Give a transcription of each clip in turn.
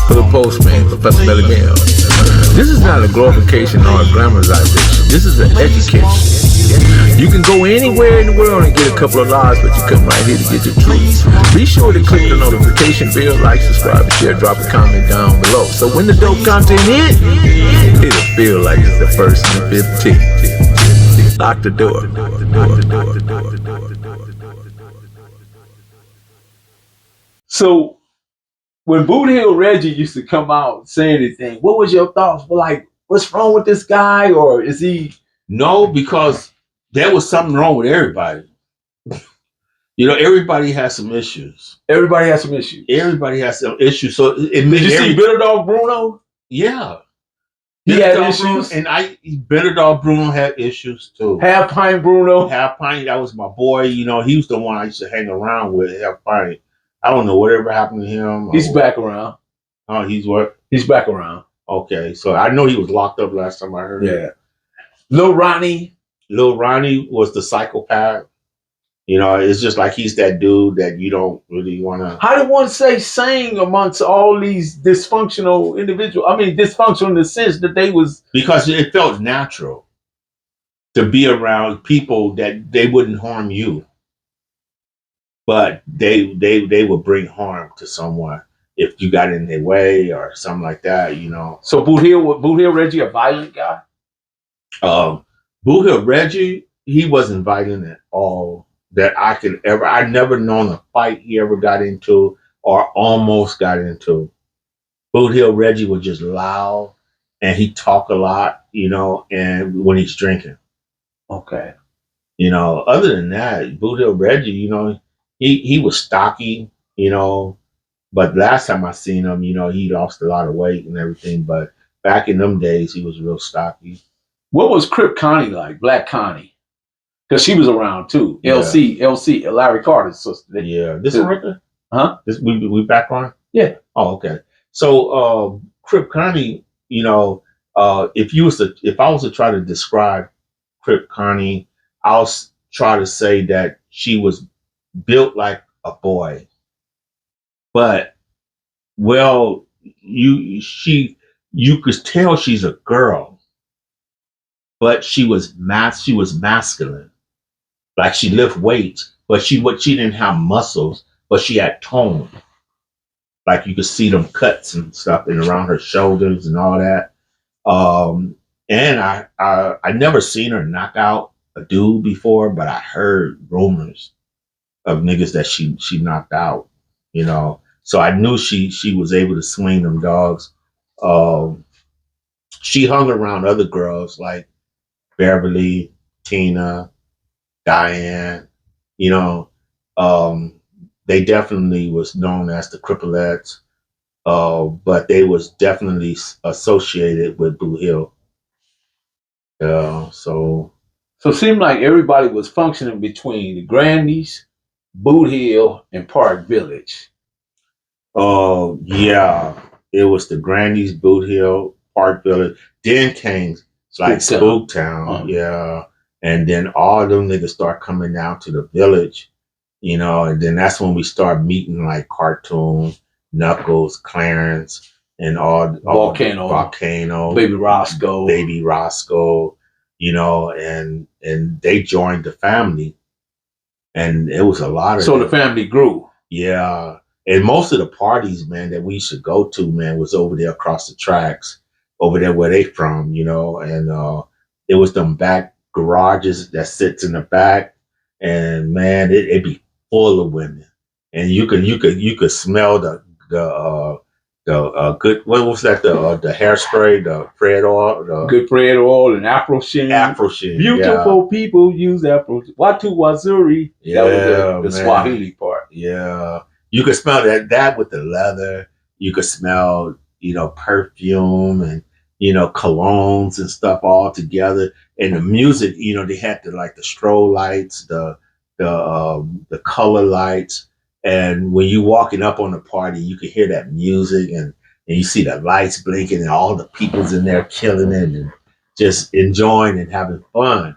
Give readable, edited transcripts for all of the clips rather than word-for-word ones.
for the postman, Professor Melly Mel. This is not a glorification or a glamorization. This is an education. You can go anywhere in the world and get a couple of lives, but you come right here to get the truth. Be sure to click the notification bell, like, subscribe, and share. Drop a comment down below. So when the dope content hit, it'll feel like it's the first and the 15th. Lock the door. So when Boothill Reggie used to come out saying anything, what was your thoughts? Like, what's wrong with this guy? Or is he? No, because there was something wrong with everybody. Everybody has some issues. Everybody has some issues. Everybody has some issues. So it Did you see Bitter Dog Bruno? Yeah. He had issues. And Bitter Dog Bruno had issues too. Half Pint Bruno. Half Pint, that was my boy. He was the one I used to hang around with. Half Pint. I don't know whatever happened to him. He's back around. Oh, he's what? He's back around. Okay, so I know he was locked up last time I heard. Yeah. Lil Ronnie was the psychopath. It's just like he's that dude that you don't really want to. How did one say sang amongst all these dysfunctional individuals? I mean, dysfunctional in the sense that they was... Because it felt natural to be around people that they wouldn't harm you. But they would bring harm to someone if you got in their way or something like that, So Boothill Reggie a violent guy? Boothill Reggie, he wasn't violent at all. That I could ever. I never known a fight he ever got into or almost got into. Boothill Reggie was just loud and he talk a lot, and when he's drinking. Okay. Other than that, Boothill Reggie, he was stocky, but last time I seen him, he lost a lot of weight and everything. But back in them days, he was real stocky. What was Crip Connie like, Black Connie? Because she was around too. Yeah. LC, Larry Carter's sister. Yeah. This is record? Huh? This we back on? Yeah. Oh, okay. So Crip Connie, if I was to try to describe Crip Connie, I'll try to say that she was built like a boy. But you could tell she's a girl, but she was masculine. Like she lift weights, but she didn't have muscles, but she had tone. Like you could see them cuts and stuff and around her shoulders and all that. And I never seen her knock out a dude before, but I heard rumors of niggas that she knocked out, So I knew she was able to swing them dogs. She hung around other girls like Beverly, Tina, Diane, they definitely was known as the Cripplettes, but they was definitely associated with Boothill. So it seemed like everybody was functioning between the Grandee'S, Boothill, and Park Village. Yeah, it was the Grandee'S, Boothill, Park Village, then came like Spooktown, yeah. And then all them niggas start coming down to the village, and then that's when we start meeting like Cartoon, Knuckles, Clarence, and all Volcano, Baby Roscoe, and they joined the family, and it was a lot of. So the family grew. Yeah, and most of the parties, man, that we used to go to, man, was over there across the tracks, over there where they from, and it was them back garages that sits in the back, and man, it'd be full of women, and you could smell the good, what was that, the hairspray, the Fred oil, good Fred oil and Afro Sheen. Beautiful people use Afro. Watu Wazuri. Yeah, that was the Swahili part. Yeah, you could smell that with the leather. You could smell perfume and colognes and stuff all together. And the music, they had the strobe lights, the color lights. And when you walking up on the party, you could hear that music and you see the lights blinking and all the people's in there killing it and just enjoying and having fun.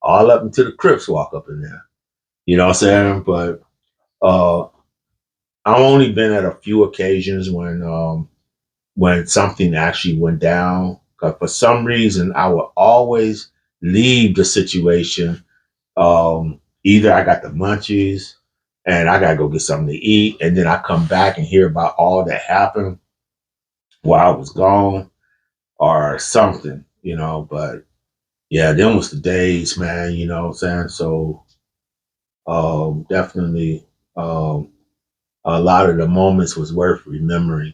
All up until the Crips walk up in there. You know what I'm saying? But I've only been at a few occasions when when something actually went down. Because for some reason, I would always leave the situation. Either I got the munchies and I gotta go get something to eat, and then I come back and hear about all that happened while I was gone or something, But yeah, them was the days, man. You know what I'm saying? So definitely, a lot of the moments was worth remembering.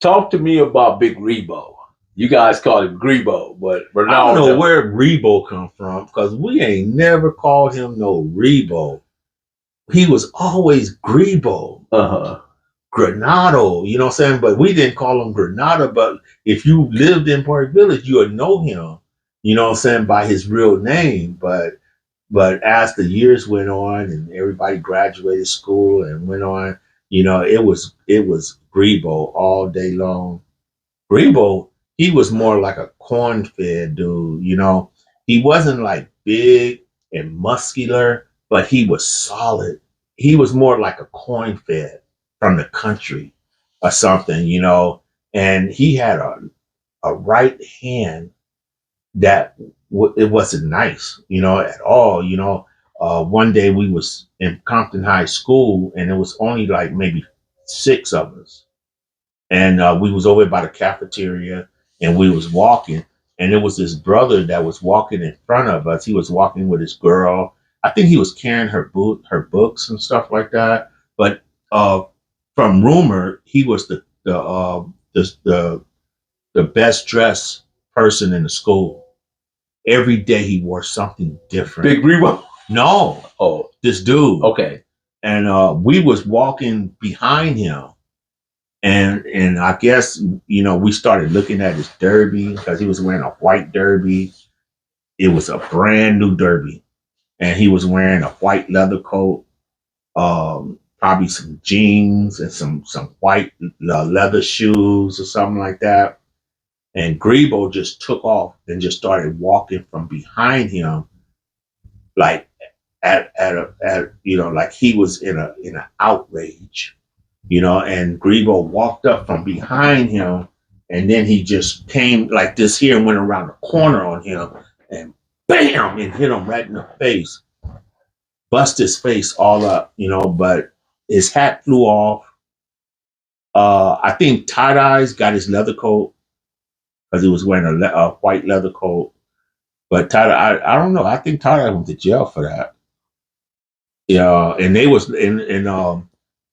Talk to me about Big Grebo. You guys call him Grebo, but I don't know Ronaldo. where Rebo come from because we ain't never called him no Rebo. He was always Grebo. Granado, you know what I'm saying? But we didn't call him Granada. But if you lived in Park Village, you would know him, you know what I'm saying, by his real name. But as the years went on and everybody graduated school and went on, it was Grebo all day long. Grebo, he was more like a corn-fed dude, He wasn't like big and muscular, but he was solid. He was more like a corn-fed from the country or something, And he had a right hand that it wasn't nice, at all, One day we was in Compton High School and it was only like maybe 6 of us. And we was over by the cafeteria and we was walking and there was this brother that was walking in front of us. He was walking with his girl. I think he was carrying her books and stuff like that. But from rumor, he was the best dressed person in the school. Every day he wore something different. Big Grebo? No. Oh, this dude. Okay. And we was walking behind him. And I guess, we started looking at his derby because he was wearing a white derby. It was a brand new derby. And he was wearing a white leather coat, probably some jeans and some white leather shoes or something like that. And Grebo just took off and just started walking from behind him, like like he was in an outrage. And Grebo walked up from behind him, and then he just came like this here and went around the corner on him, and bam, and hit him right in the face, bust his face all up, but his hat flew off. I think Tight Eyes got his leather coat because he was wearing a white leather coat. But I don't know. I think Tight Eyes went to jail for that. Yeah, and they was in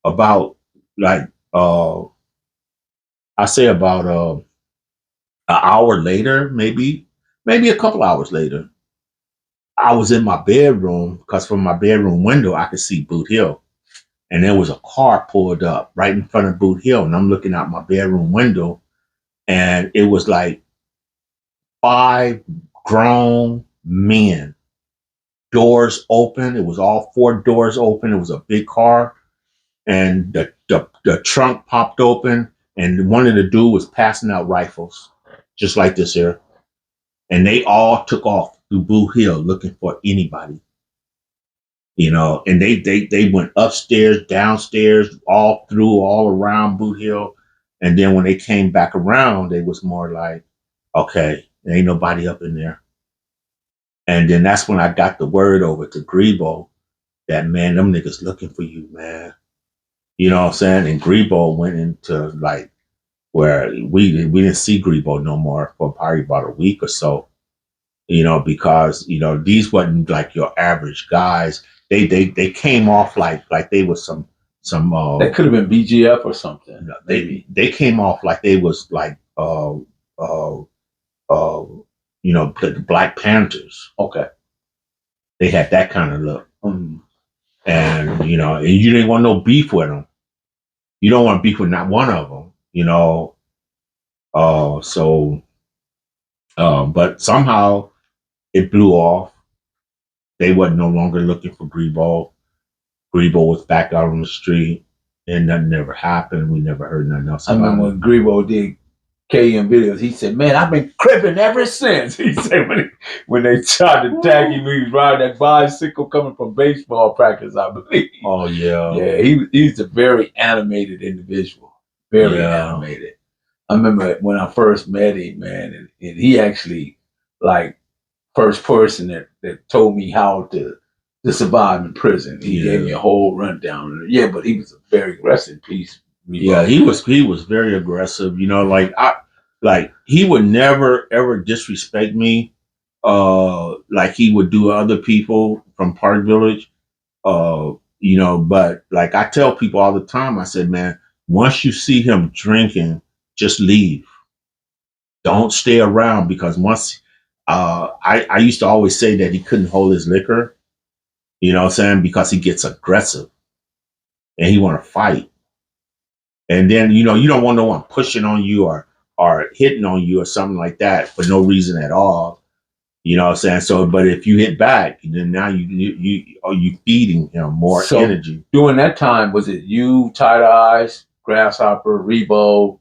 about like I say about an hour later, maybe a couple hours later, I was in my bedroom because from my bedroom window I could see Boothill, and there was a car pulled up right in front of Boothill, and I'm looking out my bedroom window, and it was like 5 grown men, doors open. It was all 4 doors open. It was a big car, and the trunk popped open, and one of the dude was passing out rifles, just like this here. And they all took off through Boo Hill looking for anybody, and they went upstairs, downstairs, all around Boo Hill. And then when they came back around, they was more like, okay, there ain't nobody up in there. And then that's when I got the word over to Grebo that, man, them niggas looking for you, man. You know what I'm saying? And Grebo went into like where we didn't see Grebo no more for probably about a week or so. Because these wasn't like your average guys. They came off like they was some that could have been BGF or something. They came off like they was like the Black Panthers. Okay. They had that kind of look. And and you didn't want no beef with them. You don't want beef with not one of them, but somehow it blew off. They wasn't no longer looking for Grebo. Grebo was back out on the street, and nothing ever happened. We never heard nothing else about it. I remember when Grebo did KM videos, he said, man, I've been cripping ever since. He said when they tried to tag him, he was riding that bicycle coming from baseball practice, I believe. Oh, yeah. Yeah, he's a very animated individual. Very animated. I remember when I first met him, man, and he actually like first person that told me how to survive in prison. He gave me a whole rundown. Yeah, but he was a very rest in peace. Yeah, he was very aggressive. You know, like he would never ever disrespect me. Like he would do other people from Park Village. You know, but like I tell people all the time, I said, man, once you see him drinking, just leave. Don't stay around because once I used to always say that he couldn't hold his liquor, you know what I'm saying? Because he gets aggressive and he want to fight. And then, you know, you don't want no one pushing on you or hitting on you or something like that for no reason at all. You know what I'm saying? So, but if you hit back, then now you feeding him more energy. During that time, was it you, Tight Eyes, Grasshopper, Rebo?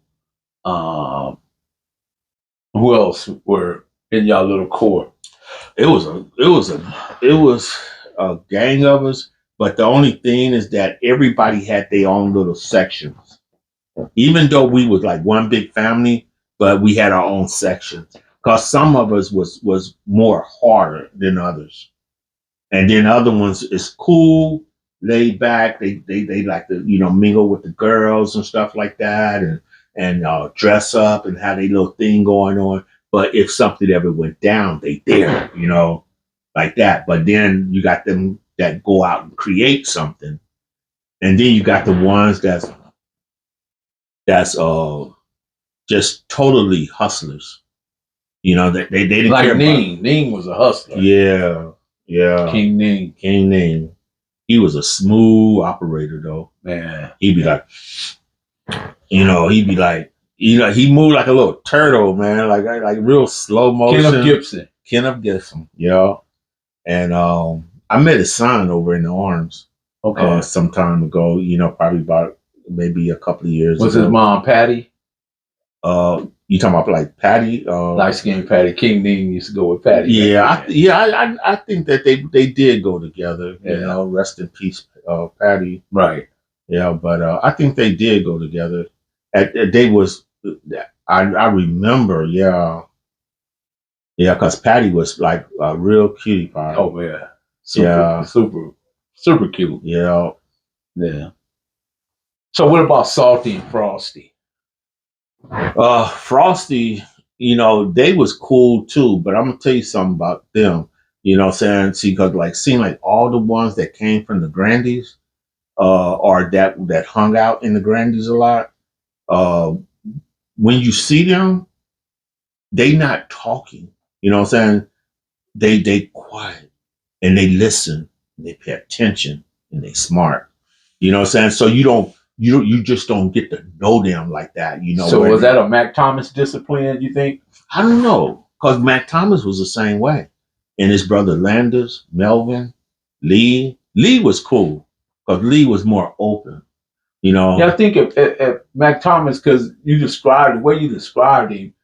Who else were in y'all little core? It was a gang of us, but the only thing is that everybody had their own little sections. Even though we was like one big family, but we had our own sections. Because some of us was more harder than others. And then other ones is cool, laid back. They like to, you know, mingle with the girls and stuff like that and dress up and have their little thing going on. But if something ever went down, they there, you know, like that. But then you got them that go out and create something. And then you got the ones that's just totally hustlers. You know, they didn't like care Ning. about. Ning was a hustler. Yeah. King Ning. He was a smooth operator though. Man. He'd be like, you know, he moved like a little turtle, man, like real slow motion. Kenneth Gibson. Yeah. And I met his son over in the Arms. Okay. Some time ago, you know, probably about maybe a couple of years Was ago. his mom Patty? You talking about like Patty? Light skinned Patty. King Ning used to go with Patty. Yeah, I think that they did go together. Yeah. You know, rest in peace, Patty. Right. Yeah, but I think they did go together. They was I remember, yeah, because Patty was like a real cutie pie. Oh yeah, super cute. Yeah. So what about Salty and Frosty? Frosty, you know, they was cool too, but I'm gonna tell you something about them. You know what I'm saying? See, because like seeing like all the ones that came from the Grandee'S, or that hung out in the Grandee'S a lot, when you see them, they not talking. You know what I'm saying? They quiet and they listen and they pay attention and they smart. You know what I'm saying? So you just don't get to know them like that. You know. So was that a Mac Thomas discipline, you think? I don't know. Because Mac Thomas was the same way. And his brother Landers, Melvin, Lee. Lee was cool. Because Lee was more open. You know. Yeah, I think if Mac Thomas, because the way you described him,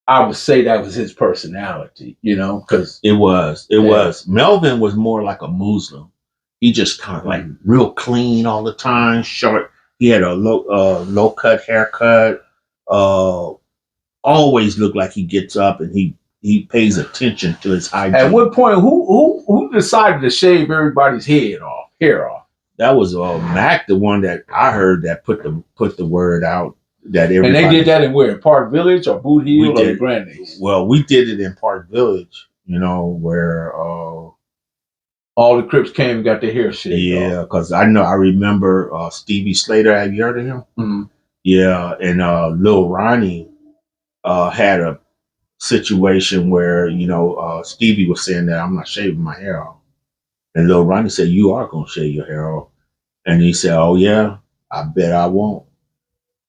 I would say that was his personality, you know, because it was. Melvin was more like a Muslim. He just kind of like real clean all the time, short. He had a low cut haircut. Always looked like he gets up and he pays attention to his hygiene. At what point, who decided to shave everybody's hair off? That was Mac, the one that I heard that put the word out. That and they did that in where? Park Village or Boothill or Grandee'S? Well, we did it in Park Village, you know, where all the Crips came and got their hair shaved. Yeah, because I remember Stevie Slater. Have you heard of him? Mm-hmm. Yeah, and Lil Ronnie had a situation where, you know, Stevie was saying that I'm not shaving my hair off. And Lil Ronnie said, you are going to shave your hair off. And he said, oh, yeah, I bet I won't.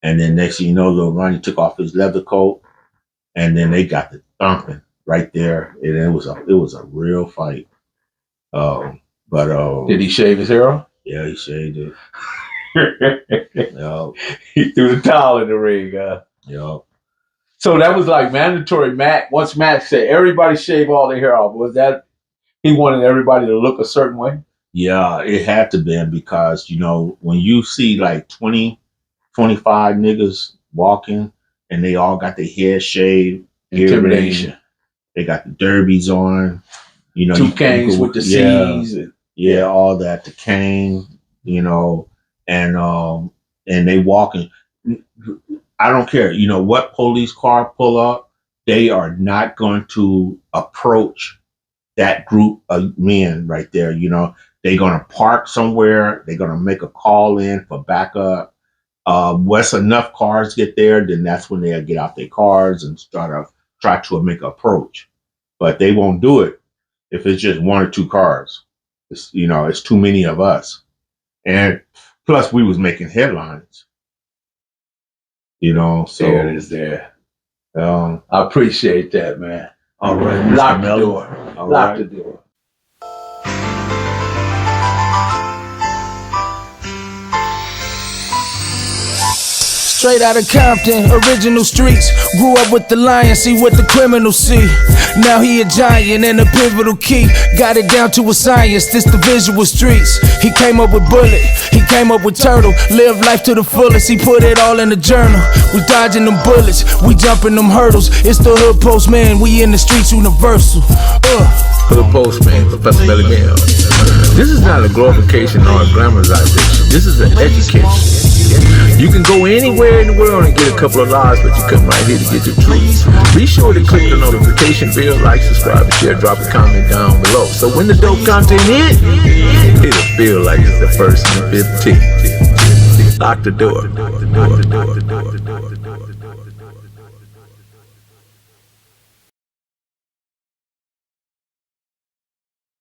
And then next thing you know, Lil Ronnie took off his leather coat, and then they got the thumping right there. And it was a real fight. But did he shave his hair off? Yeah, he shaved it. He threw the towel in the ring. Yep. So that was like mandatory. Once Mac said everybody shave all their hair off, was that he wanted everybody to look a certain way? Yeah, it had to be, because, you know, when you see like 20, 25 niggas walking, and they all got their hair shaved, Intimidation. they got the derbies on, you know, Two canes with the C's. Yeah, all that, the cane, you know, and they walking. I don't care, you know, what police car pull up, they are not going to approach that group of men right there. You know, they're going to park somewhere. They're going to make a call in for backup. Once enough cars get there, then that's when they'll get out their cars and try to make an approach. But they won't do it if it's just one or two cars. It's, you know, it's too many of us. And plus we was making headlines. You know, so there it is there. I appreciate that, man. All right. Lock the door. Lock the door. Straight out of Compton, original streets. Grew up with the lion, see what the criminals see. Now he a giant and a pivotal key. Got it down to a science, this the visual streets. He came up with Bullet, he came up with Turtle. Lived life to the fullest, he put it all in the journal. We dodging them bullets, we jumping them hurdles. It's the hood postman, we in the streets universal. Hoodpostman, Professor Melly Mel. This is not a glorification or a glamorization. This is an education. You can go anywhere in the world and get a couple of lives, but you come right here to get the truth. Be sure to click the notification bell, like, subscribe, and share, drop a comment down below. So when the dope content hits, it'll feel like it's the first and the 15th. Lock the door.